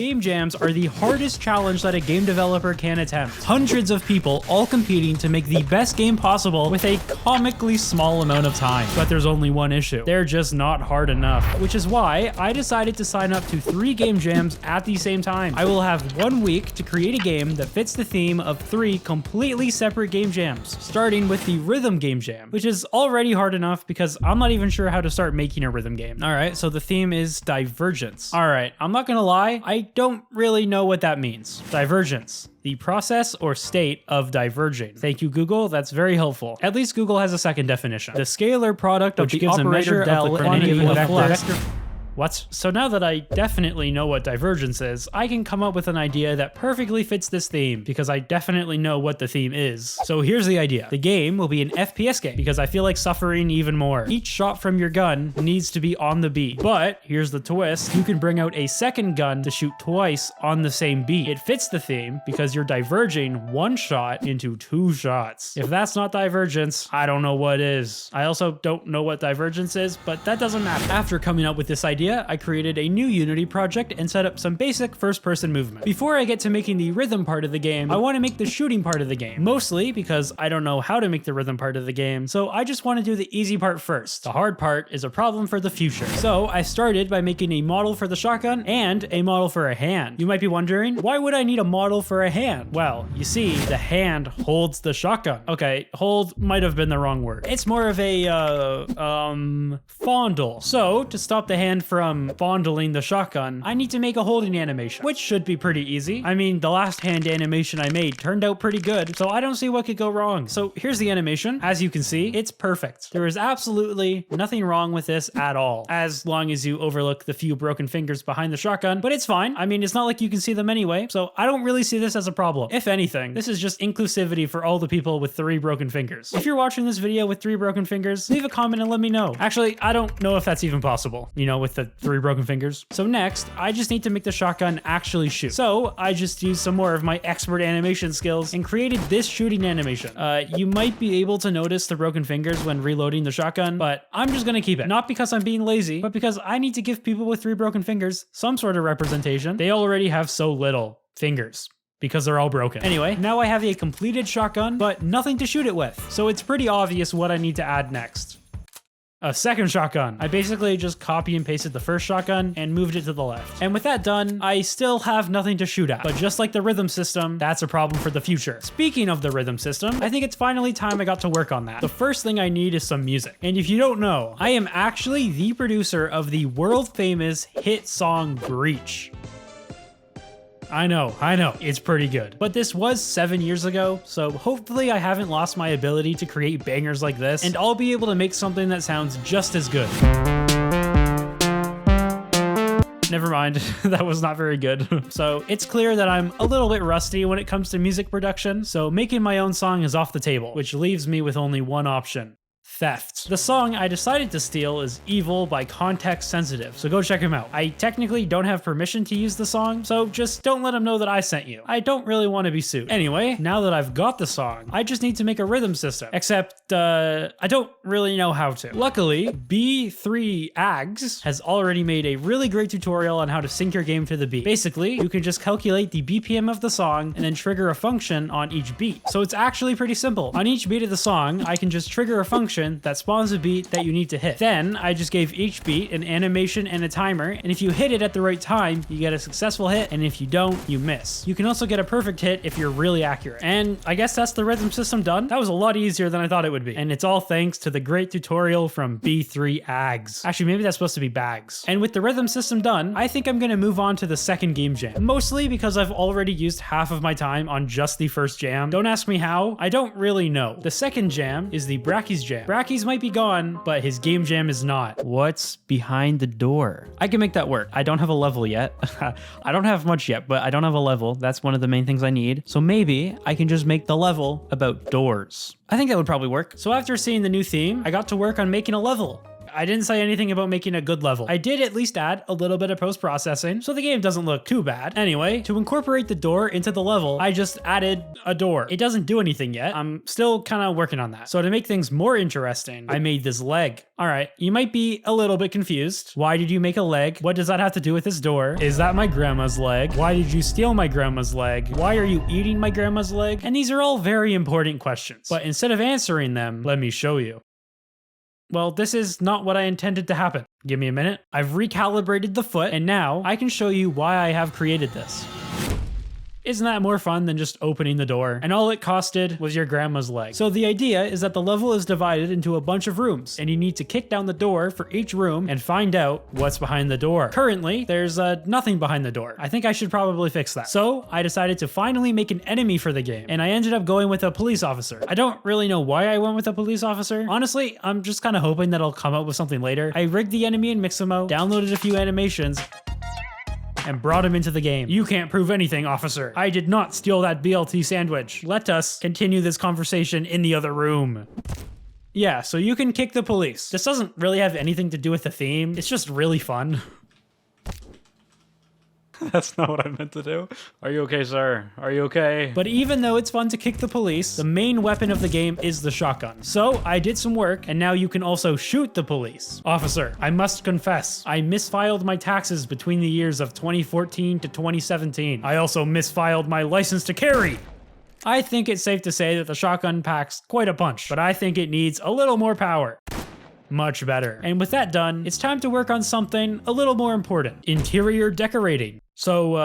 Game jams are the hardest challenge that a game developer can attempt. Hundreds of people all competing to make the best game possible with a comically small amount of time. But there's only one issue. They're just not hard enough, which is why I decided to sign up to 3 game jams at the same time. I will have 1 week to create a game that fits the theme of 3 completely separate game jams, starting with the rhythm game jam, which is already hard enough because I'm not even sure how to start making a rhythm game. All right, so the theme is divergence. All right, I'm not gonna lie, I don't really know what that means. Divergence. The process or state of diverging. Thank you, Google. That's very helpful. At least Google has a second definition. The scalar product of the operator of the quantity of a flux. What? So now that I definitely know what divergence is, I can come up with an idea that perfectly fits this theme because I definitely know what the theme is. So here's the idea. The game will be an FPS game because I feel like suffering even more. Each shot from your gun needs to be on the beat. But here's the twist. You can bring out a second gun to shoot twice on the same beat. It fits the theme because you're diverging 1 shot into 2 shots. If that's not divergence, I don't know what is. I also don't know what divergence is, but that doesn't matter. After coming up with this idea, I created a new Unity project and set up some basic first-person movement. Before I get to making the rhythm part of the game, I want to make the shooting part of the game, mostly because I don't know how to make the rhythm part of the game, so I just want to do the easy part first. The hard part is a problem for the future. So I started by making a model for the shotgun and a model for a hand. You might be wondering, why would I need a model for a hand? Well, you see, the hand holds the shotgun. Okay, hold might have been the wrong word. It's more of a, fondle. So, to stop the hand from fondling the shotgun, I need to make a holding animation, which should be pretty easy. I mean, the last hand animation I made turned out pretty good, so I don't see what could go wrong. So here's the animation. As you can see, it's perfect. There is absolutely nothing wrong with this at all, as long as you overlook the few broken fingers behind the shotgun, but it's fine. I mean, it's not like you can see them anyway, so I don't really see this as a problem. If anything, this is just inclusivity for all the people with 3 broken fingers. If you're watching this video with 3 broken fingers, leave a comment and let me know. Actually, I don't know if that's even possible, you know, with the 3 broken fingers. So next, I just need to make the shotgun actually shoot. So I just used some more of my expert animation skills and created this shooting animation. You might be able to notice the broken fingers when reloading the shotgun, but I'm just gonna keep it. Not because I'm being lazy, but because I need to give people with 3 broken fingers some sort of representation. They already have so little fingers, because they're all broken. Anyway, now I have a completed shotgun, but nothing to shoot it with. So it's pretty obvious what I need to add next. A second shotgun. I basically just copy and pasted the first shotgun and moved it to the left. And with that done, I still have nothing to shoot at. But just like the rhythm system, that's a problem for the future. Speaking of the rhythm system, I think it's finally time I got to work on that. The first thing I need is some music. And if you don't know, I am actually the producer of the world famous hit song Breach. I know, it's pretty good. But this was 7 years ago, so hopefully I haven't lost my ability to create bangers like this, and I'll be able to make something that sounds just as good. Never mind, that was not very good. So it's clear that I'm a little bit rusty when it comes to music production, so making my own song is off the table, which leaves me with only one option. Theft. The song I decided to steal is Evil by Context Sensitive, so go check him out. I technically don't have permission to use the song, so just don't let him know that I sent you. I don't really want to be sued. Anyway, now that I've got the song, I just need to make a rhythm system, except I don't really know how to. Luckily, B3AGS has already made a really great tutorial on how to sync your game to the beat. Basically, you can just calculate the BPM of the song and then trigger a function on each beat. So it's actually pretty simple. On each beat of the song, I can just trigger a function that spawns a beat that you need to hit. Then I just gave each beat an animation and a timer, and if you hit it at the right time, you get a successful hit, and if you don't, you miss. You can also get a perfect hit if you're really accurate. And I guess that's the rhythm system done. That was a lot easier than I thought it would be. And it's all thanks to the great tutorial from B3AGS. Actually, maybe that's supposed to be Bags. And with the rhythm system done, I think I'm gonna move on to the second game jam. Mostly because I've already used half of my time on just the first jam. Don't ask me how, I don't really know. The second jam is the Bracky's jam. Bracky's might be gone, but his game jam is not. What's behind the door? I can make that work. I don't have a level yet. I don't have much yet, but I don't have a level. That's one of the main things I need. So maybe I can just make the level about doors. I think that would probably work. So after seeing the new theme, I got to work on making a level. I didn't say anything about making a good level. I did at least add a little bit of post-processing, so the game doesn't look too bad. Anyway, to incorporate the door into the level, I just added a door. It doesn't do anything yet. I'm still kind of working on that. So to make things more interesting, I made this leg. All right, you might be a little bit confused. Why did you make a leg? What does that have to do with this door? Is that my grandma's leg? Why did you steal my grandma's leg? Why are you eating my grandma's leg? And these are all very important questions. But instead of answering them, let me show you. Well, this is not what I intended to happen. Give me a minute. I've recalibrated the foot, and now I can show you why I have created this. Isn't that more fun than just opening the door? And all it costed was your grandma's leg. So the idea is that the level is divided into a bunch of rooms, and you need to kick down the door for each room and find out what's behind the door. Currently, there's nothing behind the door. I think I should probably fix that. So I decided to finally make an enemy for the game, and I ended up going with a police officer. I don't really know why I went with a police officer. Honestly, I'm just kind of hoping that I'll come up with something later. I rigged the enemy in Mixamo, downloaded a few animations, and brought him into the game. You can't prove anything, officer. I did not steal that BLT sandwich. Let us continue this conversation in the other room. Yeah, so you can kick the police. This doesn't really have anything to do with the theme. It's just really fun. That's not what I meant to do. Are you okay, sir? Are you okay? But even though it's fun to kick the police, the main weapon of the game is the shotgun. So I did some work, and now you can also shoot the police. Officer, I must confess, I misfiled my taxes between the years of 2014 to 2017. I also misfiled my license to carry. I think it's safe to say that the shotgun packs quite a punch, but I think it needs a little more power. Much better. And with that done, it's time to work on something a little more important. Interior decorating. So,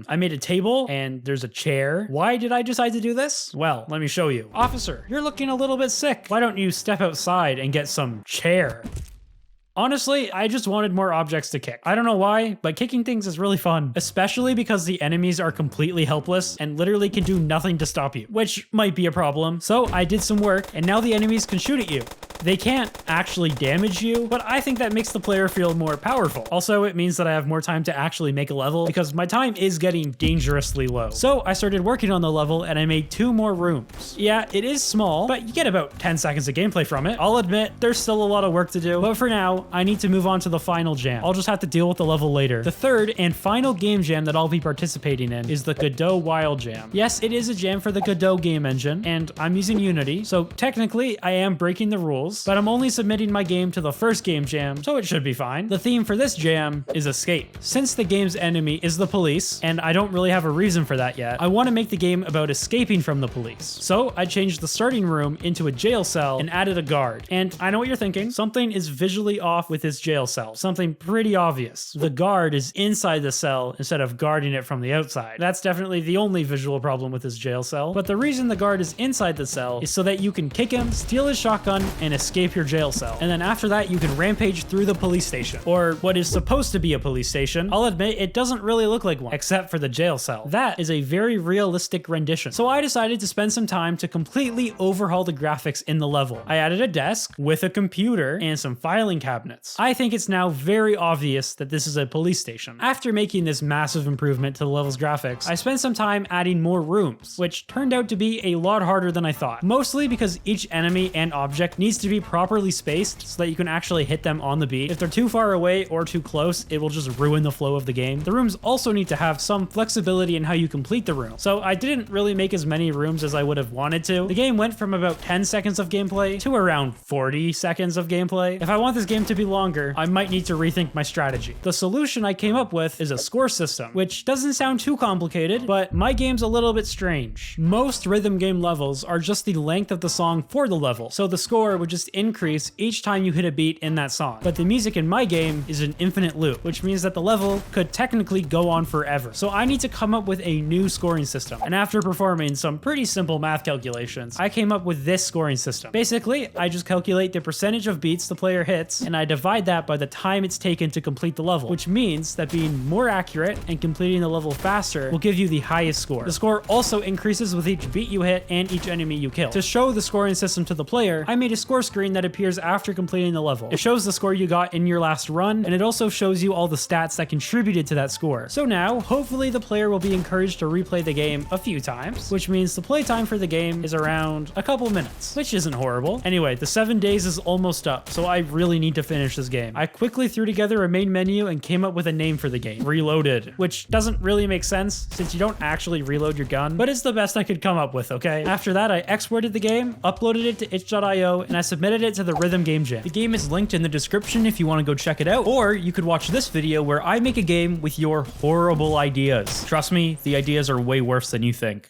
I made a table and there's a chair. Why did I decide to do this? Well, let me show you. Officer, you're looking a little bit sick. Why don't you step outside and get some chair? Honestly, I just wanted more objects to kick. I don't know why, but kicking things is really fun, especially because the enemies are completely helpless and literally can do nothing to stop you, which might be a problem. So I did some work and now the enemies can shoot at you. They can't actually damage you, but I think that makes the player feel more powerful. Also, it means that I have more time to actually make a level because my time is getting dangerously low. So I started working on the level and I made 2 more rooms. Yeah, it is small, but you get about 10 seconds of gameplay from it. I'll admit, there's still a lot of work to do, but for now, I need to move on to the final jam. I'll just have to deal with the level later. The third and final game jam that I'll be participating in is the Godot Wild Jam. Yes, it is a jam for the Godot game engine, and I'm using Unity, so technically I am breaking the rules, but I'm only submitting my game to the first game jam, so it should be fine. The theme for this jam is escape. Since the game's enemy is the police, and I don't really have a reason for that yet, I want to make the game about escaping from the police. So I changed the starting room into a jail cell and added a guard. And I know what you're thinking, something is visually off with his jail cell. Something pretty obvious. The guard is inside the cell instead of guarding it from the outside. That's definitely the only visual problem with his jail cell. But the reason the guard is inside the cell is so that you can kick him, steal his shotgun, and escape your jail cell. And then after that, you can rampage through the police station. Or what is supposed to be a police station. I'll admit, it doesn't really look like one, except for the jail cell. That is a very realistic rendition. So I decided to spend some time to completely overhaul the graphics in the level. I added a desk with a computer and some filing cabinets. I think it's now very obvious that this is a police station. After making this massive improvement to the level's graphics, I spent some time adding more rooms, which turned out to be a lot harder than I thought. Mostly because each enemy and object needs to be properly spaced so that you can actually hit them on the beat. If they're too far away or too close, it will just ruin the flow of the game. The rooms also need to have some flexibility in how you complete the room. So I didn't really make as many rooms as I would have wanted to. The game went from about 10 seconds of gameplay to around 40 seconds of gameplay. If I want this game to be longer, I might need to rethink my strategy. The solution I came up with is a score system, which doesn't sound too complicated, but my game's a little bit strange. Most rhythm game levels are just the length of the song for the level, so the score would just increase each time you hit a beat in that song. But the music in my game is an infinite loop, which means that the level could technically go on forever. So I need to come up with a new scoring system. And after performing some pretty simple math calculations, I came up with this scoring system. Basically, I just calculate the percentage of beats the player hits, and I divide that by the time it's taken to complete the level, which means that being more accurate and completing the level faster will give you the highest score. The score also increases with each beat you hit and each enemy you kill. To show the scoring system to the player, I made a score score screen that appears after completing the level. It shows the score you got in your last run, and it also shows you all the stats that contributed to that score. So now, hopefully the player will be encouraged to replay the game a few times, which means the playtime for the game is around a couple minutes, which isn't horrible. Anyway, the 7 days is almost up, so I really need to finish this game. I quickly threw together a main menu and came up with a name for the game, Reloaded, which doesn't really make sense since you don't actually reload your gun, but it's the best I could come up with, okay? After that, I exported the game, uploaded it to itch.io, and I submitted it to the Rhythm Game Jam. The game is linked in the description if you want to go check it out, or you could watch this video where I make a game with your horrible ideas. Trust me, the ideas are way worse than you think.